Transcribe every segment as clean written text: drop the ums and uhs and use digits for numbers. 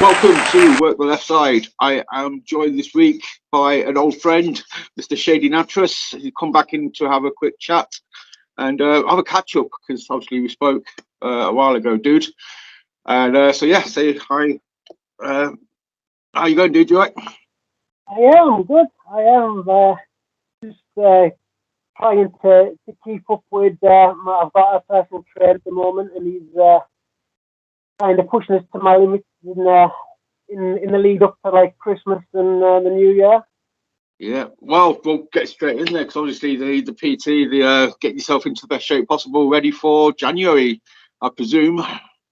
welcome to Work the Left Side. I am joined this week by an old friend, Mr. Shady Nattrass. He's come back in to have a quick chat and have a catch up because obviously we spoke a while ago, dude. And so yeah, say hi. How you going, dude? You right? I am good. I am just trying to keep up with. I've got a personal trainer at the moment, and he's kind of pushing us to my limits in the lead up to like Christmas and the New Year. Yeah. Well, we'll get straight in there because obviously the PT, get yourself into the best shape possible, ready for January, I presume,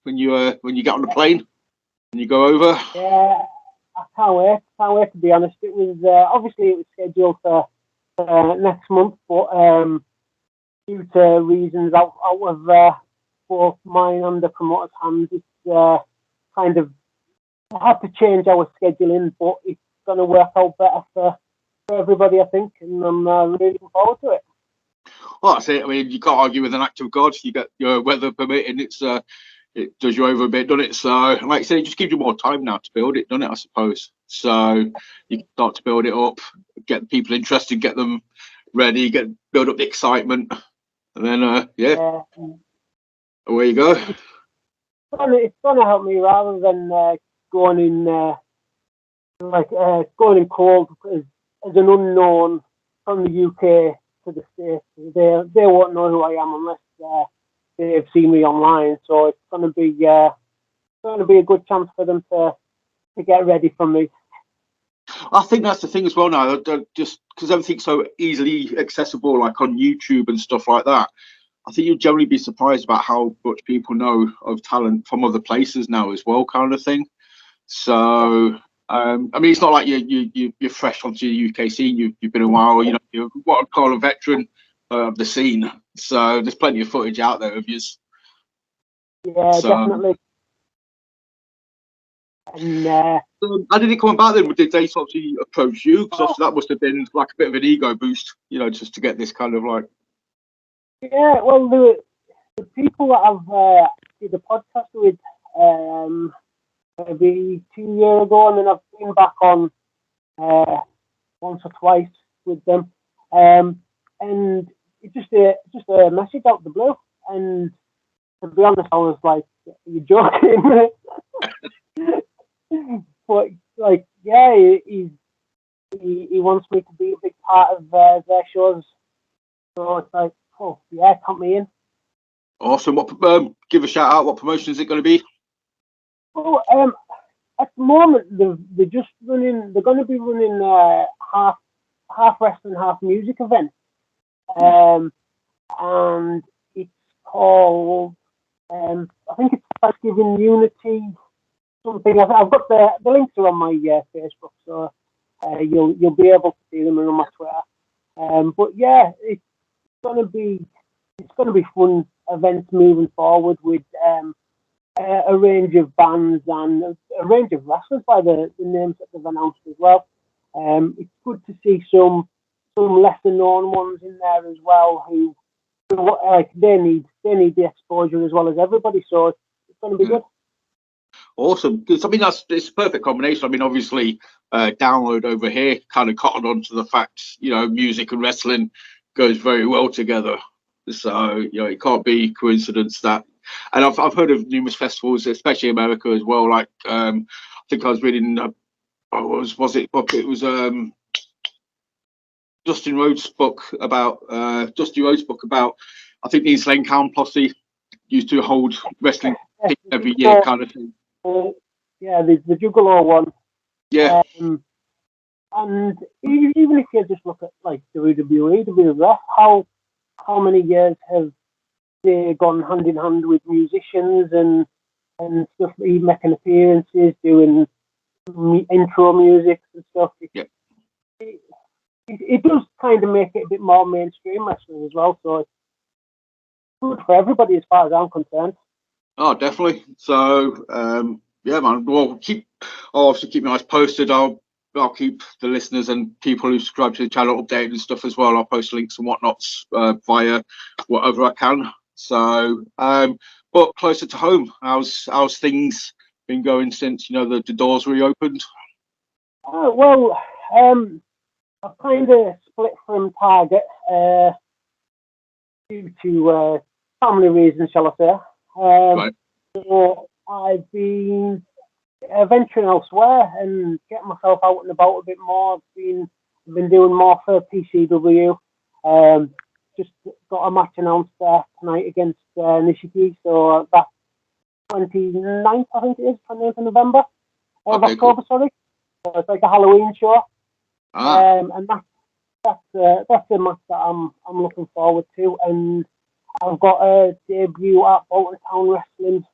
when you get on the plane and you go over. Yeah, I can't wait. Can't wait, to be honest. It was obviously it was scheduled for next month, but due to reasons out of both mine and the promoter's hands, it's kind of had to change our scheduling, but it's going to work out better for everybody, I think, and I'm really looking forward to it. Well, that's it. I mean, you can't argue with an act of God. You get your weather permitting. It does you over a bit, doesn't it? So, like I say, it just gives you more time now to build it, doesn't it? I suppose. So you can start to build it up, get people interested, get them ready, build up the excitement, and then away you go. It's gonna help me rather than going in cold as an unknown from the UK to the States. They won't know who I am unless they've seen me online. So it's gonna be a good chance for them to get ready for me. I think that's the thing as well now. Just because everything's so easily accessible, like on YouTube and stuff like that. I think you'll generally be surprised about how much people know of talent from other places now as well, kind of thing. So, I mean, it's not like you're fresh onto the UK scene. You've been a while. You know, you're what I'd call a veteran of the scene. So there's plenty of footage out there of you. Yeah, definitely. And how did it come about then? Did they sort of approach you? Because obviously that must have been like a bit of an ego boost, you know, just to get this kind of like. Yeah, well, the people that I've did the podcast with maybe 2 years ago, and then I've been back on once or twice with them, and it's just a message out of the blue. And to be honest, I was like, "Are you joking?" But like, yeah, he wants me to be a big part of their shows, so it's like, oh yeah, count me in. Awesome. What give a shout out? What promotion is it going to be? Oh, at the moment they're just running. They're going to be running half wrestling, half music event, and it's called I think it's Thanksgiving Unity something. I've got the links are on my Facebook, so you'll be able to see them on my Twitter. But yeah, it's gonna be fun events moving forward with a range of bands and a range of wrestlers by the names that they've announced as well. It's good to see some lesser known ones in there as well who like they need the exposure as well as everybody. So it's going to be good. Awesome. Because I mean it's a perfect combination. I mean, obviously, Download over here kind of cottoned on to the fact, you know, music and wrestling goes very well together. So, you know, it can't be coincidence that. And I've heard of numerous festivals, especially America as well. Like I think I was reading, it was Dusty Rhodes' book about I think the Insane Clown Posse used to hold wrestling every year, kind of thing. Yeah, the Juggalo one. Yeah. And even if you just look at like WWE, WWF, how many years have they gone hand in hand with musicians and stuff, making appearances, doing intro music and stuff. It does kind of make it a bit more mainstream wrestling as well, so it's good for everybody as far as I'm concerned. Oh, definitely. So, yeah, man. Well, I'll obviously keep my eyes posted. I'll keep the listeners and people who subscribe to the channel updated and stuff as well. I'll post links and whatnots via whatever I can. So, but closer to home, how's things been going since the doors reopened? Well, I've kind of split from Target due to family reasons, shall I say. Right. So I've been venturing elsewhere and getting myself out and about a bit more. I've been doing more for PCW. Just got a match announced tonight against Nishiki, so that's 29th, I think it is, 29th of November. Okay, October, cool. sorry. So it's like a Halloween show. And that's a match that I'm looking forward to. And I've got a debut at Bolton Town Wrestling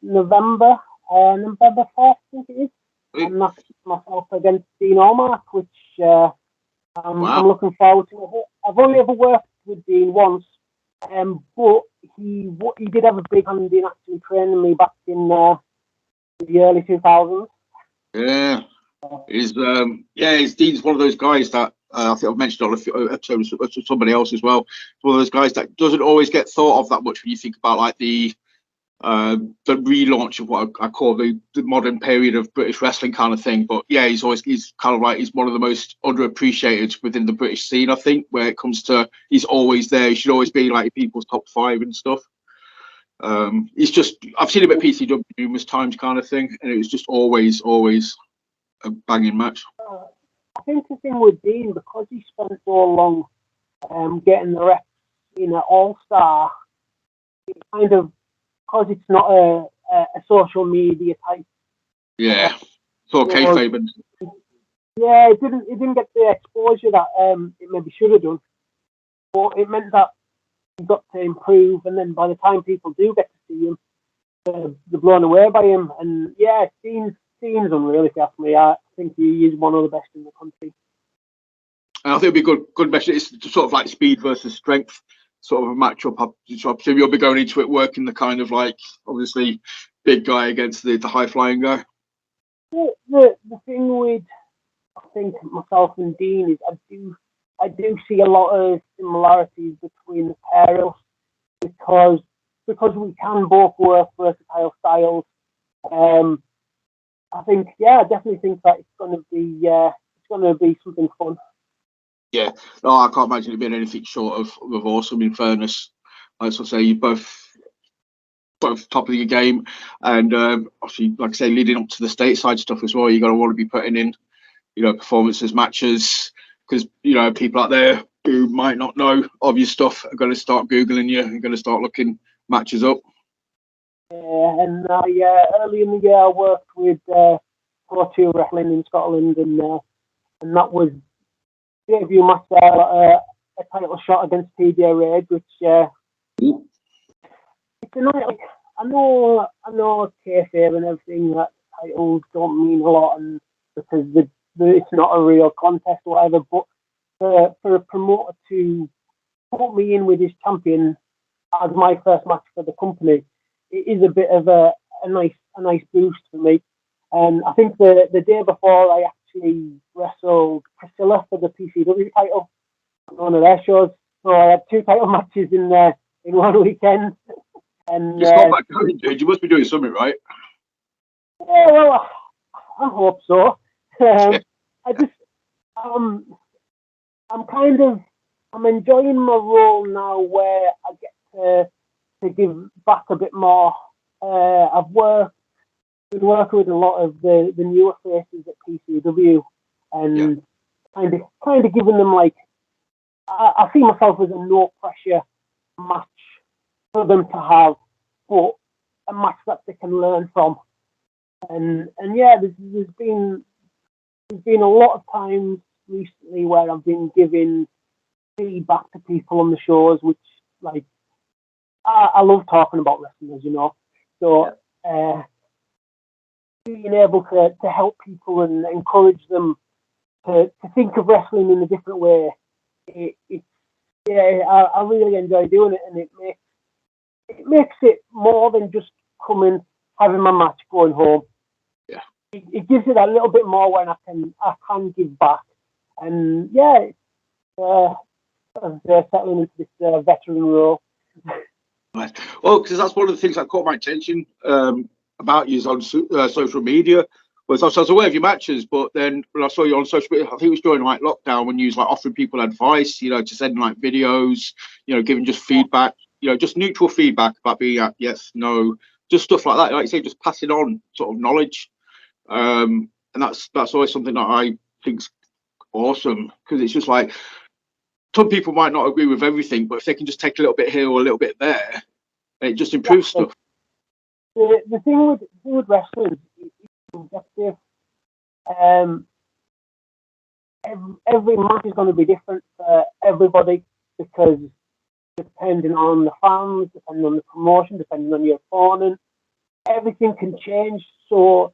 November 4th, I think it is. And that's myself against Dean Allmark, which I'm looking forward to. I've only ever worked with Dean once, but he did have a big hand in actually training me back in the early 2000s. Yeah. Dean's one of those guys that I think I've mentioned on a few episodes to somebody else as well. It's one of those guys that doesn't always get thought of that much when you think about like the relaunch of what I call the modern period of British wrestling kind of thing. But yeah, he's kind of like, he's one of the most underappreciated within the British scene, I think, where it comes to, he's always there. He should always be like people's top 5 and stuff. He's just, I've seen him at PCW numerous times kind of thing, and it was just always a banging match. I think the thing with Dean, because he spent so long getting the reps in an all-star, it kind of, because it's not a social media type. Yeah, so kayfabe. Yeah, it didn't get the exposure that it maybe should have done, but it meant that he got to improve, and then by the time people do get to see him, they're blown away by him. And yeah, Dean's unreal, if you ask me. I think he is one of the best in the country. And I think it'd be good measure. It's sort of like speed versus strength, sort of a matchup. So I presume you'll be going into it working the kind of like, obviously, big guy against the high flying guy. The thing with, I think, myself and Dean is I do see a lot of similarities between the pair of us because we can both work versatile styles. I think, I definitely think that it's going to be something fun. Yeah, no, I can't imagine it being anything short of awesome. In fairness, as I say, you both top of your game, and obviously, like I say, leading up to the stateside stuff as well, you're going to want to be putting in, performances, matches, because people out there who might not know of your stuff are going to start googling you, and going to start looking matches up. And early in the year, I worked with Pro 2 Wrestling in Scotland, and that was debut match there, a title shot against PJ Rage, which it's a night. Like, I know kayfabe and everything, that titles don't mean a lot, and because it's not a real contest or whatever. But for a promoter to put me in with his champion as my first match for the company, it is a bit of a nice boost for me. And I think the day before, I actually wrestled Priscilla for the PCW title on one of their shows. So I had 2 title matches in 1 weekend. And it's not that good, dude. You must be doing something right. Yeah, well, I hope so. I'm enjoying my role now, where I get to give back a bit more. I've been working with a lot of the newer faces at PCW, and kind of giving them, like, I see myself as a no pressure match for them to have, but a match that they can learn from. And yeah, there's been a lot of times recently where I've been giving feedback to people on the shows, which, like, I love talking about wrestling, as you know. So being able to help people and encourage them to think of wrestling in a different way, I really enjoy doing it, and it makes it more than just coming, having my match, going home. Yeah, it gives it that little bit more when I can give back, and settling into this veteran role. Right. Well, because that's one of the things that caught my attention about you on social media. Whereas I was aware of your matches, but then when I saw you on social media, I think it was during like lockdown when you was like offering people advice, you know, to send like videos, you know, giving just feedback, you know, just neutral feedback about being at yes, no, just stuff like that. Like you say, just passing on sort of knowledge. And that's always something that I think's awesome, because it's just like some people might not agree with everything, but if they can just take a little bit here or a little bit there, it just improves stuff. The thing with wrestling is subjective. Every match is going to be different for everybody, because depending on the fans, depending on the promotion, depending on your opponent, everything can change. So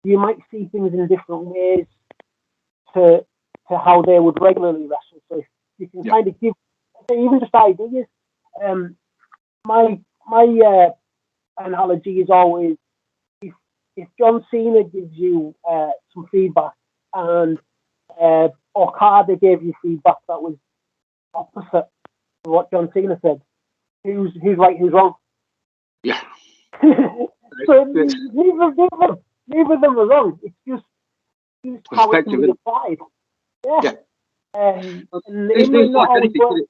you might see things in different ways to how they would regularly wrestle. So if you can kind of give even just ideas. My analogy is always, if John Cena gives you some feedback and Okada gave you feedback that was opposite to what John Cena said, who's right, who's wrong? Yeah. So neither of them are wrong. It's just how it can be applied. Yeah. And it might not always work.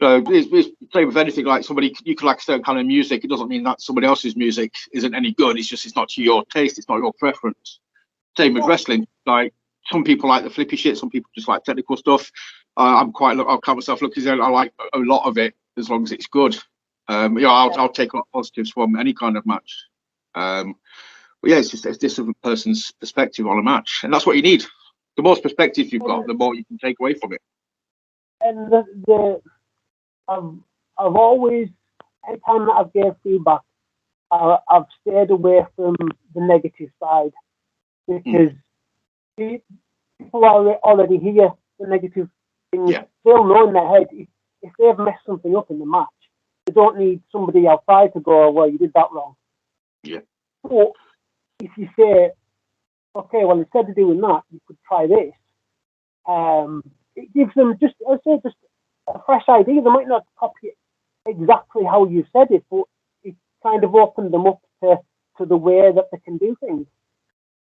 No, it's same with anything. Like somebody, you could like a certain kind of music. It doesn't mean that somebody else's music isn't any good. It's just it's not to your taste. It's not your preference. Same with wrestling. Like some people like the flippy shit. Some people just like technical stuff. I'll count myself lucky. I like a lot of it as long as it's good. I'll take on positives from any kind of match. But yeah, it's just a different person's perspective on a match, and that's what you need. The more perspective you've got, the more you can take away from it. And I've always, anytime that I've gave feedback, I've stayed away from the negative side, because people already hear the negative things. Yeah. They'll know in their head if they've messed something up in the match, they don't need somebody outside to go, well, you did that wrong. Yeah. But if you say, okay, well, instead of doing that, you could try this. It gives them just a fresh idea. They might not copy it exactly how you said it, but it kind of opened them up to the way that they can do things.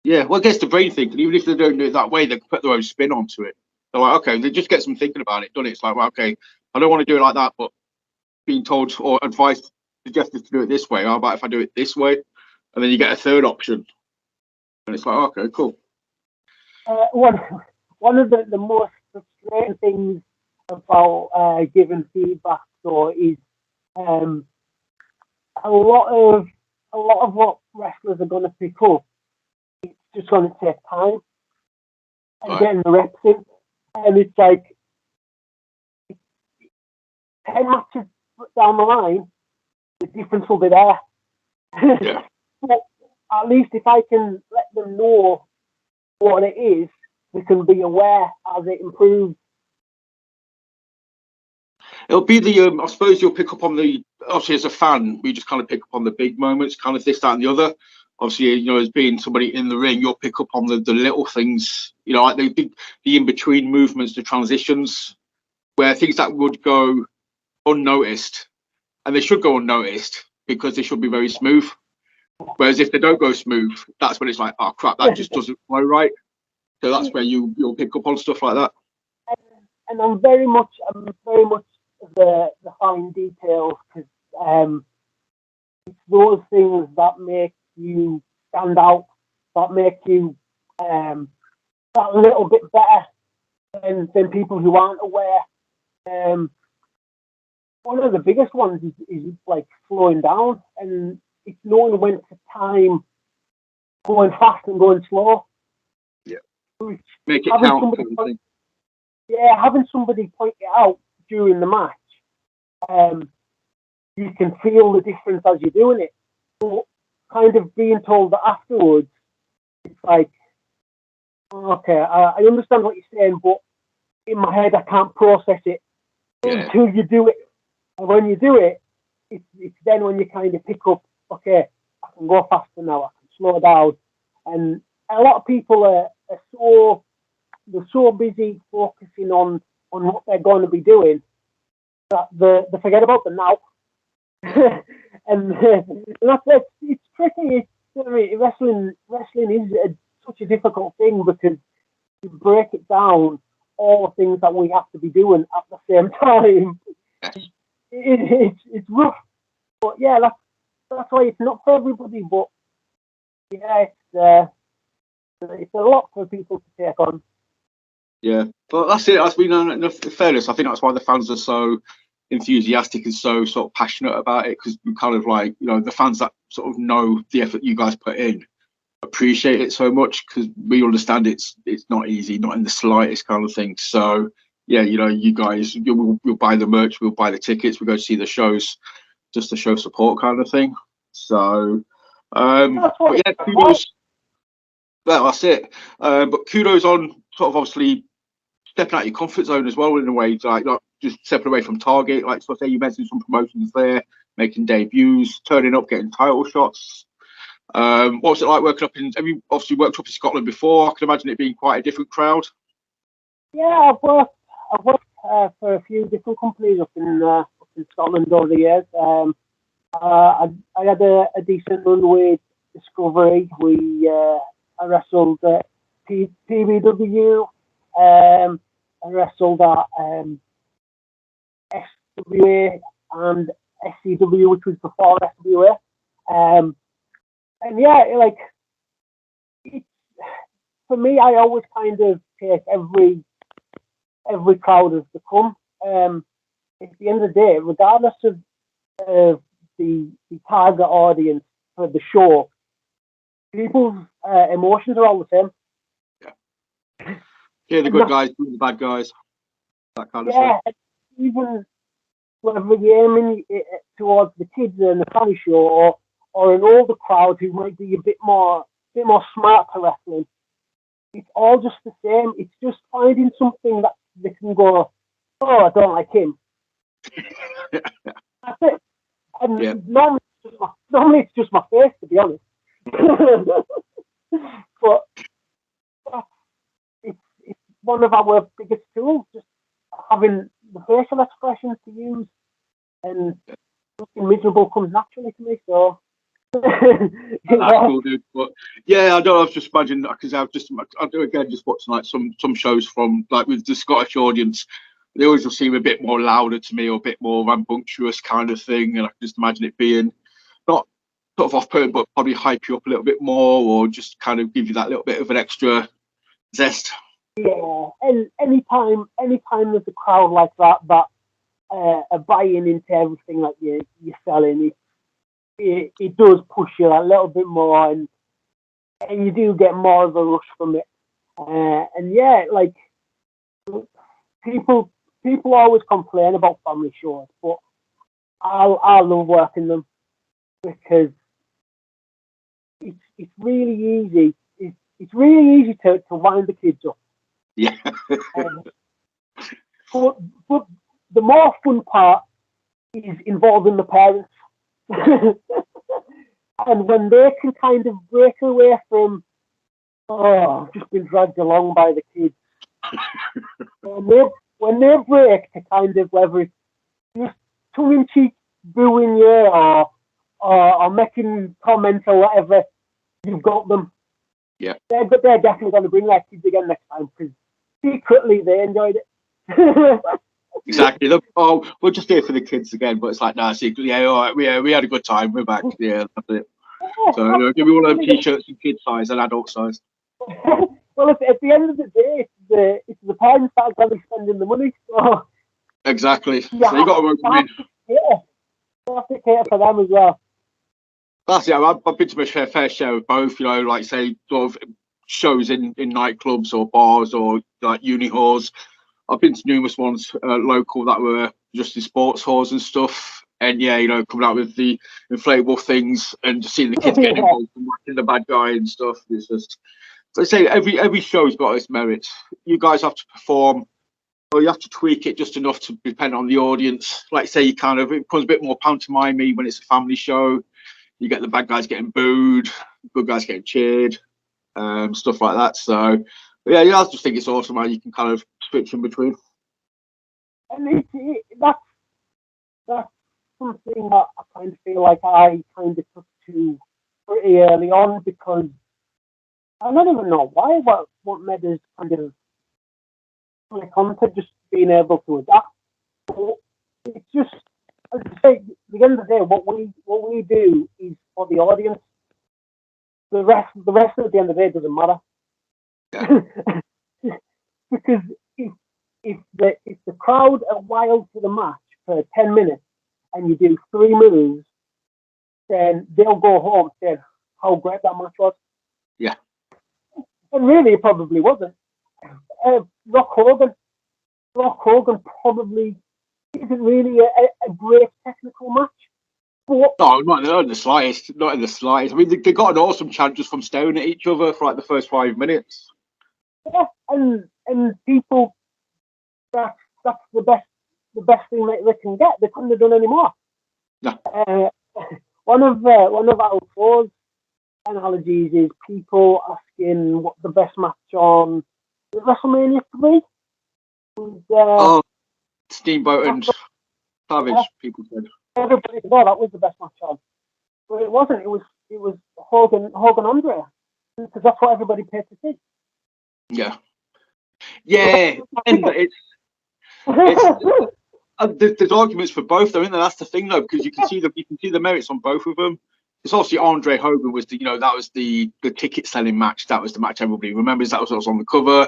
Yeah, well, it gets the brain thinking. Even if they don't do it that way, they can put their own spin onto it. They're like, okay, they just get some thinking about it, done it. It's like, well, okay, I don't want to do it like that, but being told or advised, suggested to do it this way. How about if I do it this way? And then you get a third option. And it's like, okay, cool. One of the most frustrating things about giving feedback, though, is a lot of what wrestlers are going to pick up. It's just going to take time and getting the reps in, and it's like 10 matches down the line, the difference will be there. Yeah. But at least if I can let them know what it is, they can be aware as it improves. It'll be I suppose you'll pick up on obviously as a fan, we just kind of pick up on the big moments, kind of this, that, and the other. Obviously, you know, as being somebody in the ring, you'll pick up on the little things, you know, like the in-between movements, the transitions, where things that would go unnoticed, and they should go unnoticed because they should be very smooth. Whereas if they don't go smooth, that's when it's like, oh crap, that just doesn't flow right. So that's where you'll pick up on stuff like that. And I'm very much the fine details, because it's those things that make you stand out, that make you that little bit better than people who aren't aware. One of the biggest ones is like slowing down, and it's knowing when to time going fast and going slow. Yeah. Make it count. Having somebody point it out during the match, you can feel the difference as you're doing it. But kind of being told that afterwards, it's like, okay, I understand what you're saying, but in my head I can't process it until you do it. And when you do it, it's then when you kind of pick up, okay, I can go faster now, I can slow down. And a lot of people are so busy focusing on what they're going to be doing that they forget about the now. And it's tricky. wrestling is such a difficult thing because you break it down, all the things that we have to be doing at the same time. It's rough, but yeah, that's why it's not for everybody. But yeah, it's a lot for people to take on. Yeah, but that's it. That's been enough fairness. I think that's why the fans are so enthusiastic and so sort of passionate about it, because we kind of like, you know, the fans that sort of know the effort you guys put in appreciate it so much, because we understand it's not easy, not in the slightest kind of thing. So yeah, you know, you guys, we'll buy the merch, we'll buy the tickets, we'll go see the shows just to show support kind of thing. So but yeah, kudos. Well, that's it. But kudos on sort of obviously stepping out your comfort zone as well in a way, like not just stepping away from target. Like, so say you mentioned some promotions there, making debuts, turning up, getting title shots. What was it like working up in? Have you obviously worked up in Scotland before? I can imagine it being quite a different crowd. Yeah, I've worked for a few different companies up in Scotland over the years. I had a decent run with Discovery. I wrestled at PBW. I wrestled at SWA and SCW, which was before SWA. And yeah, like for me, I always kind of take every crowd as they come. At the end of the day, regardless of the target audience for the show, people's emotions are all the same. Yeah, the good guys, the bad guys, that kind of stuff. Yeah, even whether you're aiming towards the kids in the family show or an older crowd who might be a bit more smart to wrestling, it's all just the same. It's just finding something that they can go, oh, I don't like him. That's it. And yeah. normally it's just my face, to be honest. But it's one of our biggest tools, just having the facial expressions to use, and looking miserable comes naturally to me. So that's cool, dude. But yeah, I was just imagining, because I do again just watching like some shows from like with the Scottish audience. They always just seem a bit more louder to me, or a bit more rambunctious kind of thing, and I can just imagine it being not sort of off-putting, but probably hype you up a little bit more, or just kind of give you that little bit of an extra zest. Yeah, and anytime there's a crowd like that are buying into everything that you're selling, it does push you a little bit more, and you do get more of a rush from it. And yeah, like people always complain about family shows, but I love working them because it's really easy. It's really easy to wind the kids up. Yeah. But the more fun part is involving the parents. And when they can kind of break away from, oh, I've just been dragged along by the kids. when they break to kind of, whether it's just tongue-in-cheek booing you or making comments or whatever, you've got them. Yeah. They're definitely going to bring their kids again next time, because secretly they enjoyed it. Exactly. We're just here for the kids again, but it's like, nah, secretly, yeah, all right, we had a good time. We're back. Yeah, that's it. So give me one of them t-shirts in kid size and adult size. Well, at the end of the day, it's the parents that are going to be spending the money. So exactly. So you got to work them in. Yeah, you have to cater for them as well. That's it. I've been to my fair share of both. You know, like say sort of shows in nightclubs or bars or like uni halls. I've been to numerous ones local that were just in sports halls and stuff. And yeah, you know, coming out with the inflatable things and just seeing the kids getting involved and watching the bad guy and stuff. It's just, so I say every show's got its merits. You guys have to perform, or you have to tweak it just enough to depend on the audience. Like say, it becomes a bit more pantomime when it's a family show. You get the bad guys getting booed, good guys getting cheered, stuff like that. So, but yeah, I just think it's awesome how you can kind of switch in between. And that's something that I kind of feel like I kind of took to pretty early on because I don't even know why. What made us kind of click on to just being able to adapt. But it's just, as I say, at the end of the day, what we do is for the audience. The rest at the end of the day doesn't matter. Yeah. Because if the crowd are wild for the match for 10 minutes and you do 3 moves, then they'll go home saying how great that match was. Yeah. And really, it probably wasn't. Rock Hogan probably isn't really a great technical match. But No, not in the slightest. Not in the slightest. I mean, they got an awesome chant just from staring at each other for like the first 5 minutes. yeah, and people, that's the best thing that they can get. They couldn't have done any more. No. One of our four's analogies is people asking what the best match on WrestleMania 3. Steamboat and Savage, people said. Everybody said, "Oh, that was the best match on," but it wasn't. It was Hogan Andre, because that's what everybody paid to see. Yeah, and there's arguments for both, though, and that's the thing, though, because you can see the merits on both of them. It's obviously Andre Hogan was that was the ticket selling match. That was the match everybody remembers. That was what was on the cover.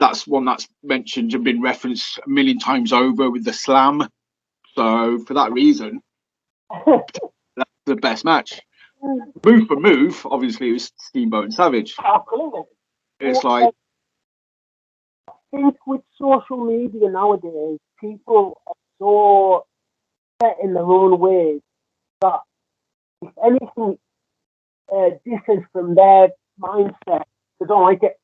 That's one that's mentioned and been referenced a million times over with the slam. So for that reason, that's the best match. Move for move, obviously, it was Steamboat and Savage. Absolutely. It's like, I think with social media nowadays, people are so set in their own ways that if anything differs from their mindset, they don't like it.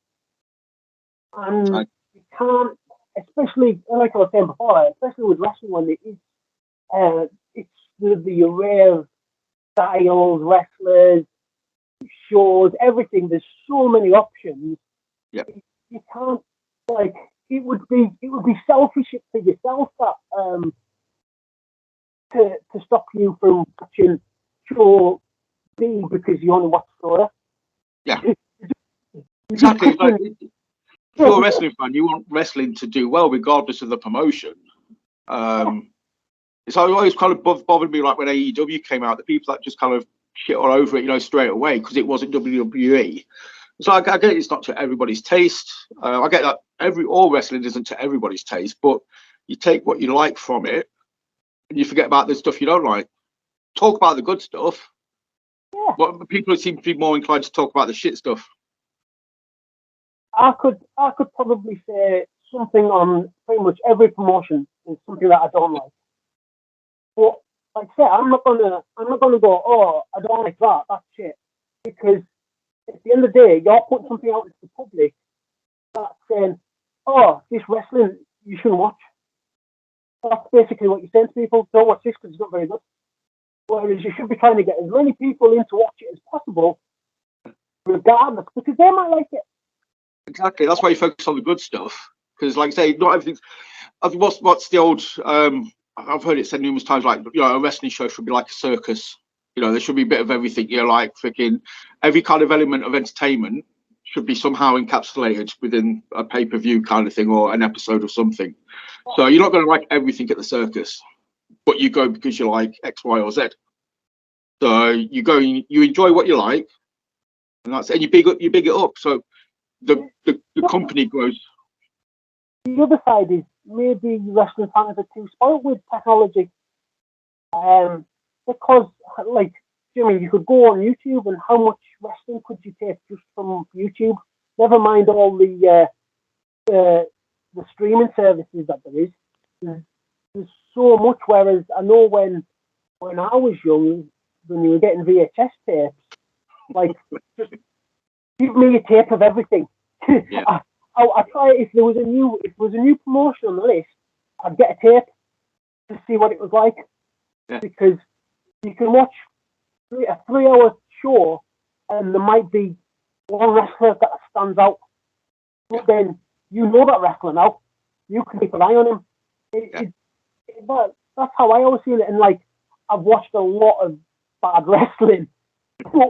And you can't, especially like I was saying before, especially with wrestling when it is, it's the array of styles, wrestlers, shows, everything. There's so many options. Yeah. You can't, like, it would be selfish for yourself that to stop you from watching show B because you only watch Florida. Yeah. Exactly. Like, if you're a wrestling fan, you want wrestling to do well regardless of the promotion. It's always kind of bothered me, like when AEW came out, the people that just kind of shit all over it, straight away because it wasn't WWE. So I get it's not to everybody's taste. I get that all wrestling isn't to everybody's taste, but you take what you like from it and you forget about the stuff you don't like. Talk about the good stuff. Yeah. But people seem to be more inclined to talk about the shit stuff. I could probably say something on pretty much every promotion is something that I don't like. But like I say, I'm not gonna go, oh, I don't like that. That's shit. Because at the end of the day, you're putting something out into the public that's saying, oh, this wrestling you shouldn't watch. That's basically what you're saying to people. Don't watch this because it's not very good. Whereas you should be trying to get as many people in to watch it as possible, regardless, because they might like it. Exactly. That's why you focus on the good stuff. Because, like I say, not everything's. What's the old? I've heard it said numerous times. Like, a wrestling show should be like a circus. There should be a bit of everything. Like freaking every kind of element of entertainment should be somehow encapsulated within a pay-per-view kind of thing or an episode of something. So you're not going to like everything at the circus, but you go because you like X, Y, or Z. So you go, you enjoy what you like, and you big it up. So the company grows. The other side is maybe wrestling fans are too spoiled with technology. Because, like, Jimmy, you could go on YouTube and how much wrestling could you take just from YouTube? Never mind all the streaming services that there is. There's so much. Whereas I know when I was young, when you were getting VHS tapes, like, just give me a tape of everything. Yeah. I try if there was a new promotion on the list, I'd get a tape to see what it was like. Yeah. Because you can watch a 3-hour show and there might be one wrestler that stands out. But then that wrestler now. You can keep an eye on him. But that's how I always see it. And like, I've watched a lot of bad wrestling. But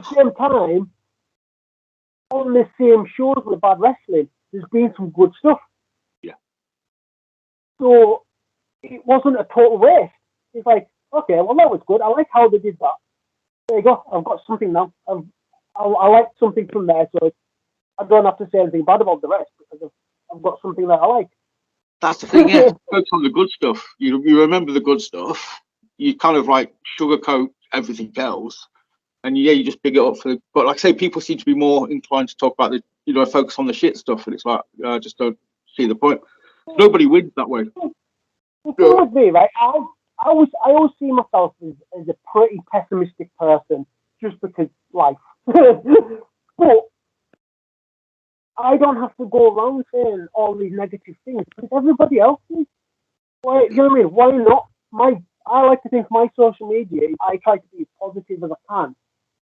the same time, on the same shows with bad wrestling, there's been some good stuff. Yeah. So it wasn't a total waste. It's like, okay, well, that was good. I like how they did that. There you go. I've got something now. I like something from there, so I don't have to say anything bad about the rest because I've got something that I like. That's the thing, yeah. Focus on the good stuff. You remember the good stuff. You kind of like sugarcoat everything else, and yeah, you just big it up for. But like I say, people seem to be more inclined to talk about the, focus on the shit stuff, and it's like I just don't see the point. Nobody wins that way. The thing with me, right? I always see myself as a pretty pessimistic person, just because life. But I don't have to go around saying all these negative things because everybody else is. Why, you know what I mean? Why not? I like to think my social media, I try to be as positive as I can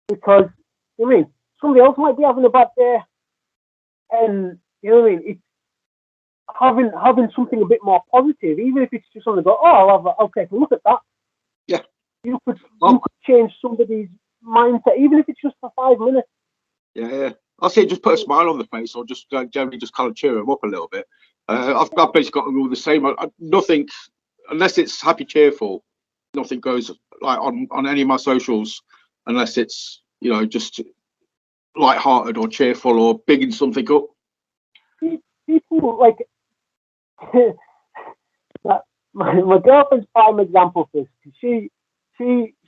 because, you know what I mean? Somebody else might be having a bad day, and you know what I mean? It's having something a bit more positive, even if it's just something to go, oh, I'll take a look at that. Yeah. You could change somebody's mindset, even if it's just for 5 minutes. Yeah. I'll say just put a smile on the face, or just generally just kind of cheer them up a little bit. I've basically got them all the same. Nothing, unless it's happy, cheerful, nothing goes like on any of my socials, unless it's just light-hearted or cheerful or bigging something up. People like my girlfriend's prime example for this. She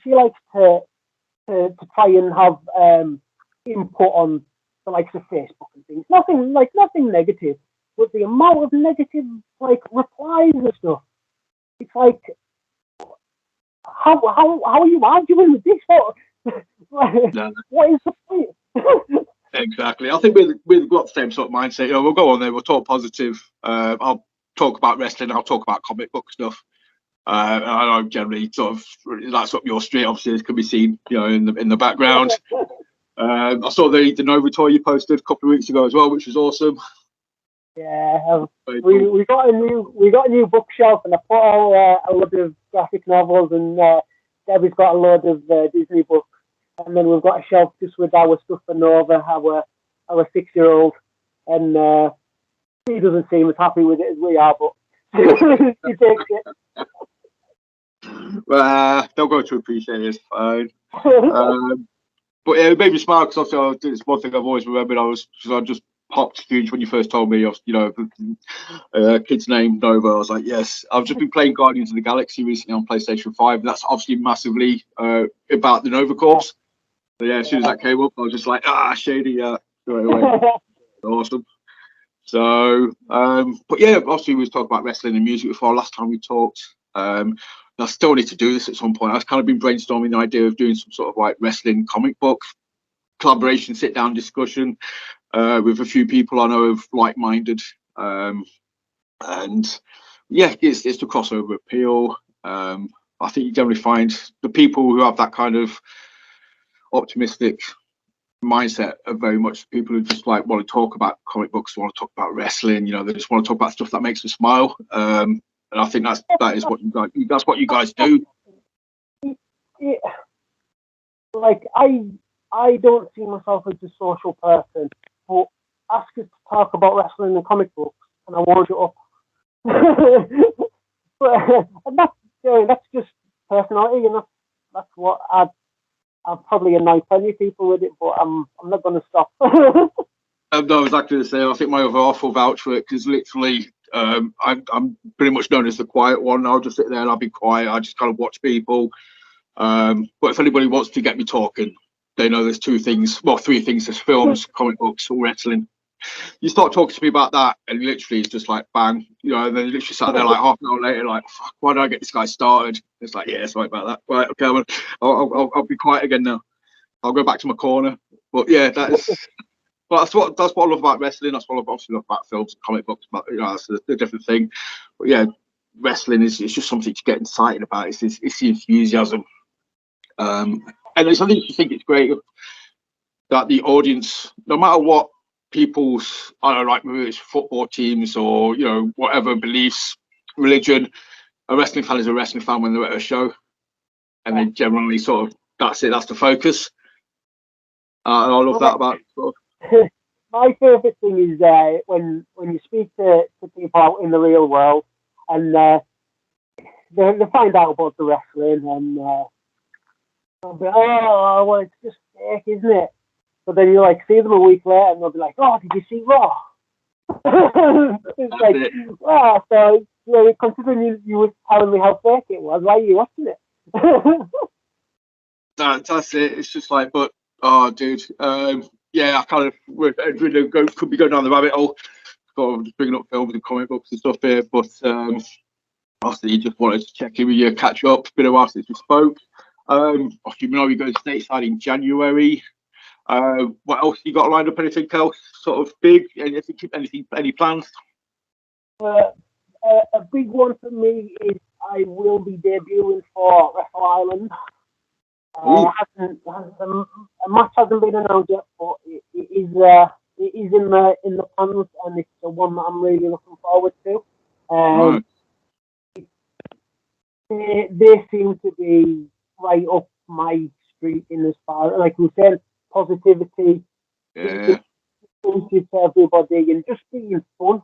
likes to try and have input on the likes of Facebook and things. Nothing negative, but the amount of negative replies and stuff. It's like, how are you arguing with this? What is the point? Exactly. I think we've got the same sort of mindset. We'll go on there. We'll talk positive. I'll talk about wrestling. I'll talk about comic book stuff. And I know generally sort of that's up your street. Obviously, this can be seen, in the background. I saw the Nova toy you posted a couple of weeks ago as well, which was awesome. Yeah, we got a new bookshelf, and I put all a load of graphic novels, and Debbie's got a load of Disney books, and then we've got a shelf just with our stuff for Nova, our 6-year-old, and he doesn't seem as happy with it as we are, but he takes it. They'll go to appreciate it. It's fine. But yeah, it made me smile because obviously it's one thing I've always remembered. I just popped huge when you first told me, kid's name Nova. I was like, yes. I've just been playing Guardians of the Galaxy recently on PlayStation 5. That's obviously massively about the Nova Corps. So yeah, as soon as that came up, I was just like, Shady, straight away. Awesome. So, but yeah, obviously we was talking about wrestling and music before. Last time we talked. I still need to do this at some point. I've kind of been brainstorming the idea of doing some sort of like wrestling comic book collaboration, sit down discussion with a few people I know of like-minded. And yeah, it's the crossover appeal. I think you generally find the people who have that kind of optimistic mindset are very much people who just like want to talk about comic books, want to talk about wrestling. They just want to talk about stuff that makes them smile. And I think that is what you guys do. Yeah. Like I don't see myself as a social person, but ask us to talk about wrestling and comic books, and I won't shut up. And that's just personality, and that's what I've probably annoyed plenty of people with it, but I'm not going to stop. No, exactly the same. I think my other half will vouch for it because literally, I'm pretty much known as the quiet one. I'll just sit there and I'll be quiet. I just kind of watch people. But if anybody wants to get me talking, they know there's three things. There's films, comic books, or wrestling. You start talking to me about that, and literally it's just like bang, and then you literally sat there like half an hour later, like, fuck, why did I get this guy started? It's like, yeah, sorry about that. Right, okay, I'll be quiet again now. I'll go back to my corner. But yeah, that's what I love about wrestling. That's what I obviously love about films, comic books. But that's a different thing. But yeah, wrestling it's just something to get excited about. It's the enthusiasm, and it's, I think it's great that the audience, no matter what people's, I don't know, like whether it's football teams or whatever beliefs, religion, a wrestling fan is a wrestling fan when they're at a show, and they generally sort of that's the focus. I love that about stuff. My favourite thing is when you speak to people out in the real world and they find out about the wrestling and they'll be, oh, well, it's just fake, isn't it? But then you like see them a week later and they'll be like, oh, did you see Raw? It's like, wow, so considering you were telling me how fake it was, why are you watching it? That's it. It's just like, but oh, dude, yeah, I kind of could be going down the rabbit hole. Sort of just bringing up films and comic books and stuff here, but obviously, just wanted to check in with you, catch up. It's been a while since we spoke. You know, we're going stateside in January. What else you got lined up? Anything else sort of big? Any plans? A big one for me is I will be debuting for Wrestle Island. A match hasn't been announced yet, but it is in the plans, and it's the one that I'm really looking forward to. Right. They seem to be right up my street in as far like we said, positivity, to everybody, and just being fun.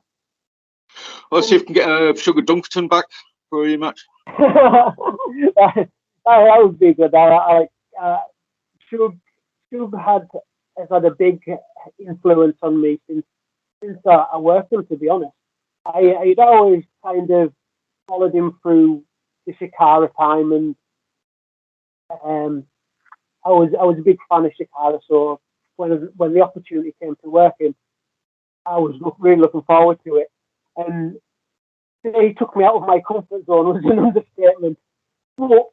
Let's see if we can get Sugar Dunkerton back for a rematch. that would be good. Shug has had a big influence on me since I worked him. To be honest, I'd always kind of followed him through the Shikara time, and I was a big fan of Shikara. So when the opportunity came to work him, I was really looking forward to it. And he took me out of my comfort zone was an understatement. But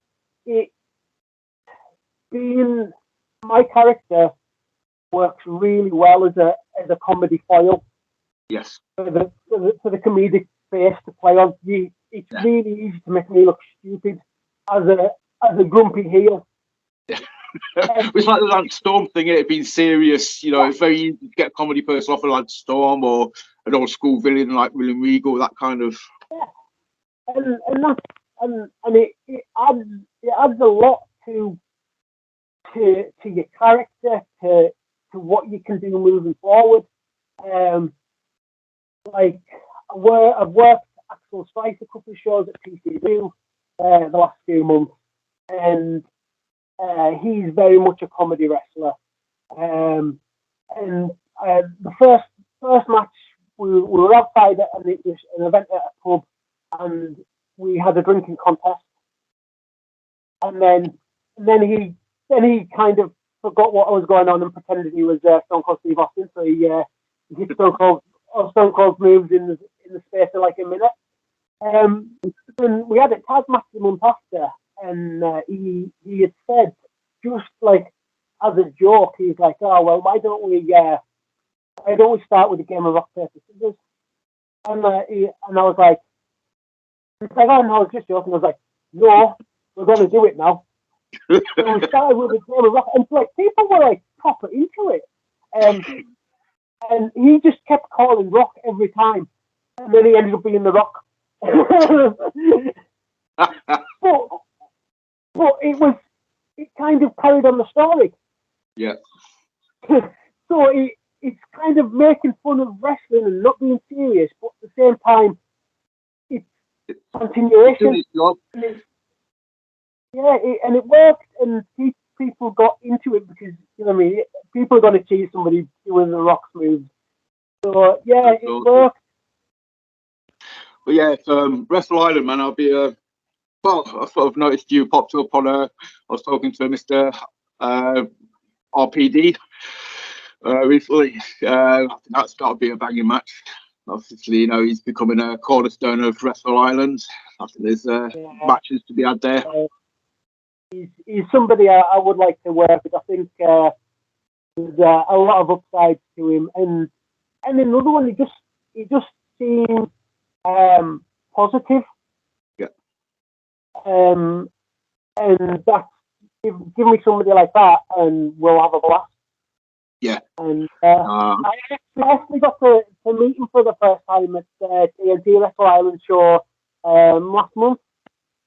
being my character works really well as a comedy foil. Yes. For the comedic face to play on. It's really easy to make me look stupid as a grumpy heel. It's like the Lance Storm thing, it being serious. You know, it's very easy to get a comedy person off of Lance Storm or an old school villain like William Regal, that kind of. Yeah, and it adds a lot to your character, to what you can do moving forward. Like I've worked Axel Spice a couple of shows at TCW the last few months, and he's very much a comedy wrestler. And the first match we were outside and it was an event at a pub, and we had a drinking contest, and then he kind of forgot what was going on and pretended he was Stone Cold Steve Austin, so he did Stone Cold moves in the space of like a minute. And we had a tag match the month after, and he had said, just like as a joke, he's like, oh well, why don't we start with a game of rock paper scissors? And I was like, oh no, it's just joking. I was like, no, we're going to do it now. And we started with a game of rock, and like people were like proper into it. And he just kept calling Rock every time, and then he ended up being the Rock. but it kind of carried on the story. Yeah. So it's kind of making fun of wrestling and not being serious, but at the same time, it's continuation. And it worked, and people got into it because, you know what I mean, people are going to cheese somebody doing the Rock's moves. So, yeah, it worked. But yeah, Wrestle Island, man, I'll be, well, I sort of noticed you popped up on, I was talking to Mr. RPD recently. I think that's got to be a banging match. Obviously, you know, he's becoming a cornerstone of Wrestle Island. I think there's matches to be had there. He's somebody I would like to work with. I think there's a lot of upsides to him, and another one, he just seems positive. Yeah. And that's give me somebody like that, and we'll have a blast. Yeah. And I actually got to meet him for the first time at TNT Wrestle Island show last month.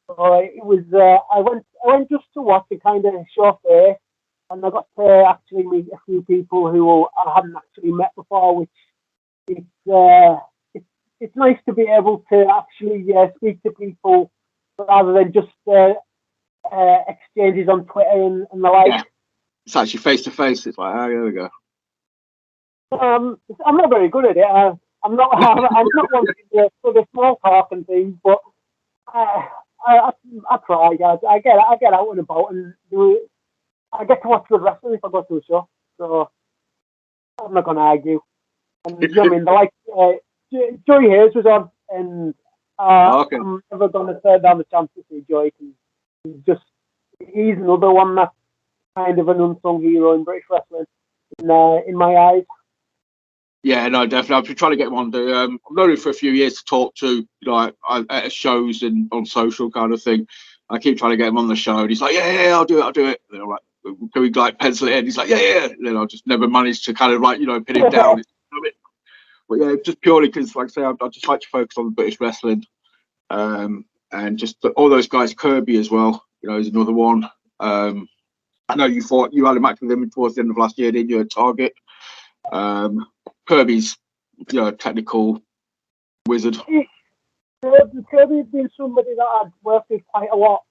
So it was I went just to watch and kind of show face, and I got to actually meet a few people who I hadn't actually met before, which it's nice to be able to actually speak to people rather than just exchanges on Twitter and the like. Yeah. It's actually face to face. It's like, oh, there we go. I'm not very good at it. I'm not one for the small talk and things, but I try. I get out and about and I get to watch good wrestling if I go to a show. So I'm not going to argue. And you know what I mean? The like Joey Hayes was on, and Okay. I'm never going to turn down the chance to see Joey. He's another one that's kind of an unsung hero in British wrestling in my eyes. Yeah, no, definitely. I've been trying to get him on. I've known him for a few years to talk to, at shows and on social kind of thing. I keep trying to get him on the show, and he's like, "Yeah, I'll do it." And I'm like, "Can we pencil it in?" He's like, "Yeah." And then I just never managed to kind of pin him down. But yeah, just purely because, like I say, I just like to focus on British wrestling, and just all those guys. Kirby as well, is another one. I know you had a match with him towards the end of last year, didn't you? At Target. Kirby's, technical wizard. Kirby's been somebody that I'd worked with quite a lot.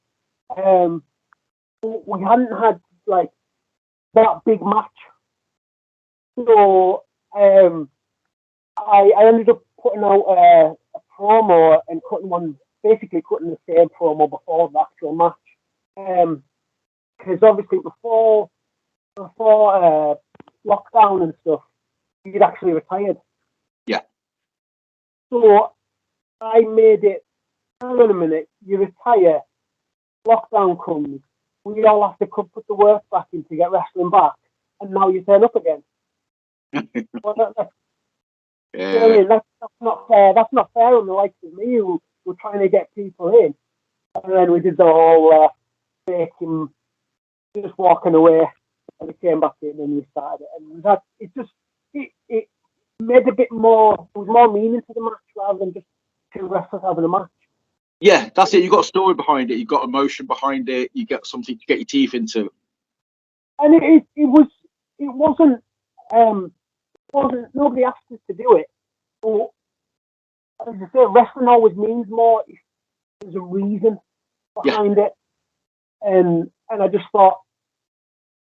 We hadn't had that big match, so I ended up putting out a promo and cutting the same promo before the actual match. Because obviously before lockdown and stuff, he'd actually retired. Yeah. So I made it, hang on a minute, you retire, lockdown comes, we all have to put the work back in to get wrestling back, and now you turn up again. Yeah. You know what I mean? That's not fair. That's not fair on the likes of me who were trying to get people in. And then we did the whole fake him just walking away, and we came back in and we started it. And that it made a bit more, there was more meaning to the match rather than just two wrestlers having a match. Yeah, that's it. You've got a story behind it. You've got emotion behind it. You get something to get your teeth into. And it wasn't nobody asked us to do it. But as I say, wrestling always means more if there's a reason behind it. And I just thought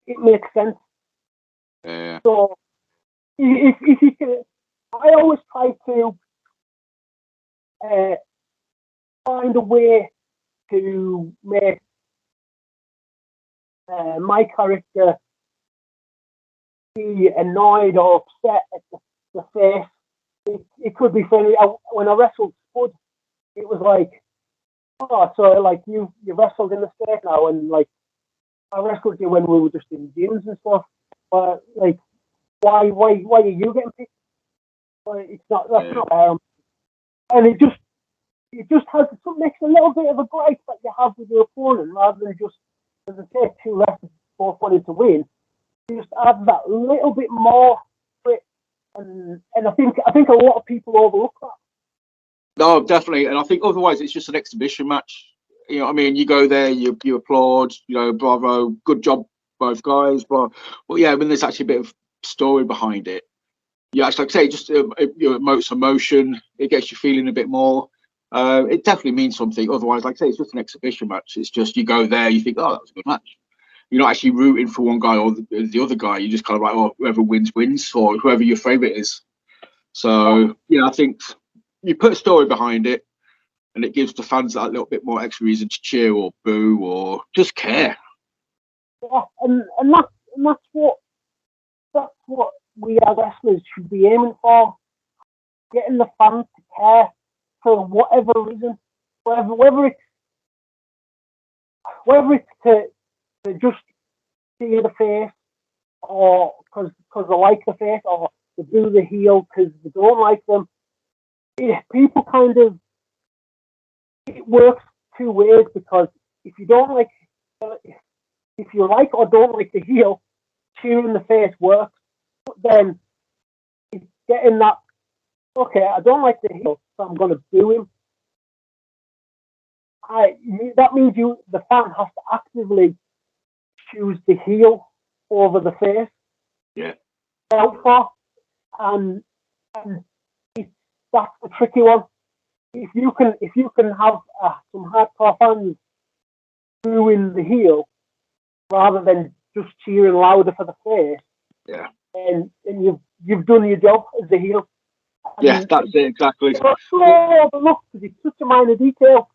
it makes sense. Yeah. So if you can, I always try to find a way to make my character be annoyed or upset at the face. It could be funny. When I wrestled Spud, it was like, oh, so you wrestled in the state now, and I wrestled you when we were just in gyms and stuff. But why are you getting picked? That's not fair. And it just makes a little bit of a gripe that you have with your opponent rather than just, as I say, two wrestlers both wanting to win. You just add that little bit more to it, and I think a lot of people overlook that. No, definitely, and I think otherwise it's just an exhibition match. You know what I mean? You go there, you applaud, bravo, good job, both guys. But yeah, when there's actually a bit of story behind it, you actually, like I say, just emotes emotion. It gets you feeling a bit more. It definitely means something. Otherwise, like I say, it's just an exhibition match. It's just you go there, you think, oh, that was a good match. You're not actually rooting for one guy or the other guy. You just kind of like, oh, whoever wins, or whoever your favourite is. So, I think you put a story behind it and it gives the fans that little bit more extra reason to cheer or boo or just care. Yeah, and that's what we as wrestlers should be aiming for. Getting the fans to care for whatever reason. Whether it's to just see the face, or because they like the face, or to boo the heel because they don't like them. People kind of, it works two ways, because if you like or don't like the heel, cheering the face works. But then it's getting that, okay, I don't like the heel, so I'm going to boo him. That means the fan has to actively choose the heel over the face. Yeah. Out for, and that's the tricky one. If you can have some hardcore fans booing the heel rather than just cheering louder for the face, yeah, and you've done your job as the heel. Yeah, that's it, exactly. Look, because it's such a minor detail.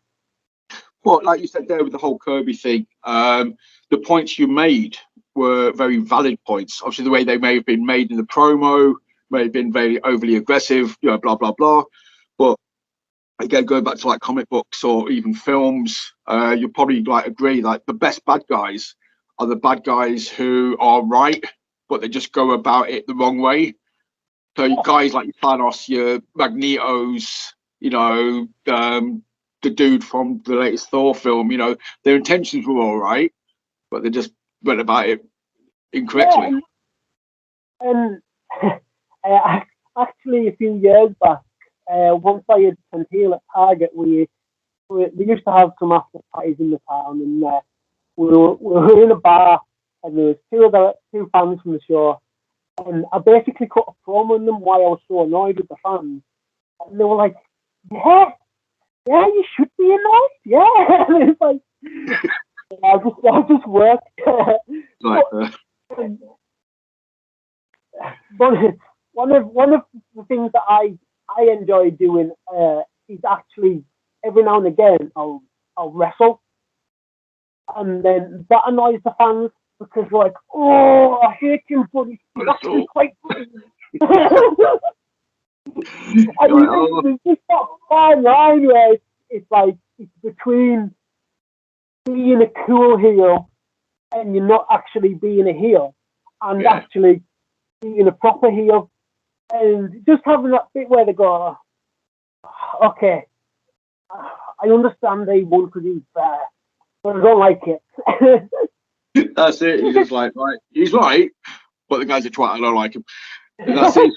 Well, like you said there with the whole Kirby thing, the points you made were very valid points. Obviously, the way they may have been made in the promo may have been very overly aggressive, you know, blah blah blah. But again, going back to like comic books or even films, you'll probably like agree like the best bad guys are the bad guys who are right, but they just go about it the wrong way. So you guys like your Thanos, your Magnetos, you know, the dude from the latest Thor film, you know, their intentions were all right, but they just went about it incorrectly. Yeah, and actually, a few years back, once I had turned heel at Target, we used to have some after parties in the town, and we were in a bar, and there was two fans from the show, and I basically cut a promo on them why I was so annoyed with the fans, and they were like, "Yeah, you should be annoyed, yeah." And it's like, I just work. One of the things that I enjoy doing is actually every now and again I'll wrestle, and then that annoys the fans because they're like, "Oh, I hate you, but it's actually quite good." And there's just that fine line where it's like it's between being a cool heel and you're not actually being a heel, and actually being a proper heel, and just having that bit where they go, "Okay, I understand they won because he's fair, but I don't like it." That's it. He's just like, right, he's right, but the guy's a twat. I don't like him. And that's it.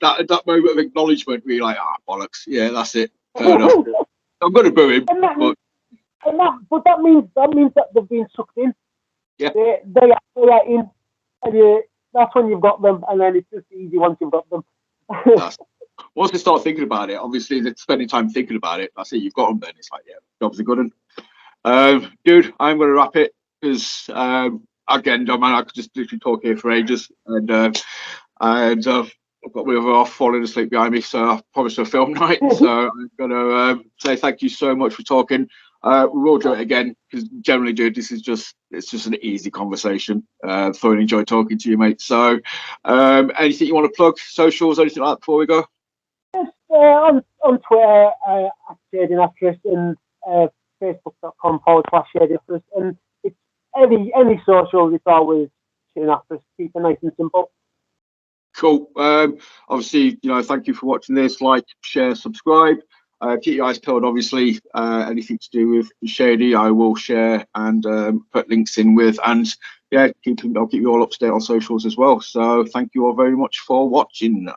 That moment of acknowledgement where you're like, bollocks. Yeah, that's it. Fair enough. I'm going to boo him. But that means that they've been sucked in. Yeah. They are in, and that's when you've got them, and then it's just easy once you've got them. Once they start thinking about it, obviously they're spending time thinking about it. That's it. You've got them. Then it's like, yeah, job's a good one. Dude, I'm going to wrap it because again, man, I could just literally talk here for ages, and I've got my other half falling asleep behind me, so I promised a film night. So I'm going to say thank you so much for talking. We will do it again because generally, dude, it's just an easy conversation. Thoroughly enjoy talking to you, mate. So, anything you want to plug, socials, anything like that before we go? Yes, on Twitter at Shady Nattrass and facebook.com/Shady Nattrass, and it's any socials. It's always Shady Nattrass. Keep it nice and simple. Cool. Obviously, you know, thank you for watching this. Like, share, subscribe. Keep your eyes peeled. Obviously, anything to do with Shady, I will share and put links in with. And yeah, I'll keep you all up to date on socials as well. So thank you all very much for watching.